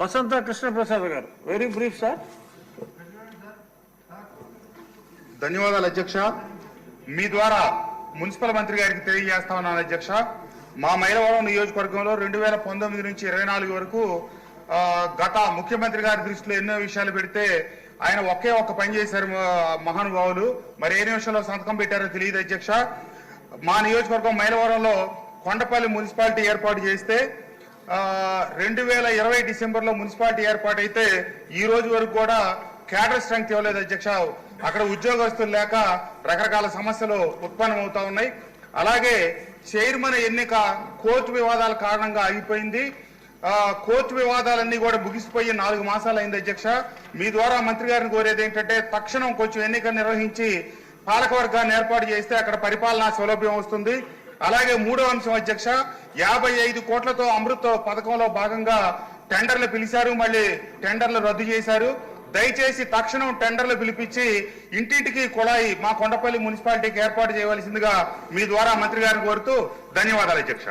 వసంత కృష్ణ ప్రసాద్ గారు, very brief sir. ధన్యవాదాలు అధ్యక్ష. మీ ద్వారా మున్సిపల్ మంత్రి గారికి తెలియజేస్తా ఉన్నాను అధ్యక్ష. మా మైలవరం నియోజకవర్గంలో 2019 నుంచి 24 వరకు గత ముఖ్యమంత్రి గారి దృష్టిలో ఎన్నో విషయాలు పెడితే ఆయన ఒకే ఒక్క పని చేశారు మహానుభావులు. మరి ఏ నిమిషంలో సంతకం పెట్టారో తెలియదు అధ్యక్ష. మా నియోజకవర్గం మైలవరంలో కొండపల్లి మున్సిపాలిటీ ఏర్పాటు చేస్తే 2020 డిసెంబర్లో మున్సిపాలిటీ ఏర్పాటు అయితే ఈ రోజు వరకు కూడా క్యాడర్ స్ట్రెంగ్త్ ఇవ్వలేదు అధ్యక్ష. అక్కడ ఉద్యోగస్తులు లేక రకరకాల సమస్యలు ఉత్పన్నమవుతా ఉన్నాయి. అలాగే చైర్మన్ ఎన్నిక కోర్టు వివాదాల కారణంగా ఆగిపోయింది. కోర్టు వివాదాలన్నీ కూడా ముగిసిపోయి 4 మాసాలు అయింది అధ్యక్ష. మీ ద్వారా మంత్రి గారిని కోరేది ఏంటంటే తక్షణం కొంచెం ఎన్నిక నిర్వహించి పాలకవర్గాన్ని ఏర్పాటు చేస్తే అక్కడ పరిపాలనా సౌలభ్యం వస్తుంది. అలాగే మూడో అంశం అధ్యక్ష, 55 కోట్లతో అమృత్ పథకంలో భాగంగా టెండర్లు పిలిచారు, మళ్ళీ టెండర్లు రద్దు చేశారు. దయచేసి తక్షణం టెండర్లు పిలిపించి ఇంటింటికి కుళాయి మా కొండపల్లి మున్సిపాలిటీకి ఏర్పాటు చేయవలసిందిగా మీ ద్వారా మంత్రి గారిని కోరుతూ ధన్యవాదాలు అధ్యక్ష.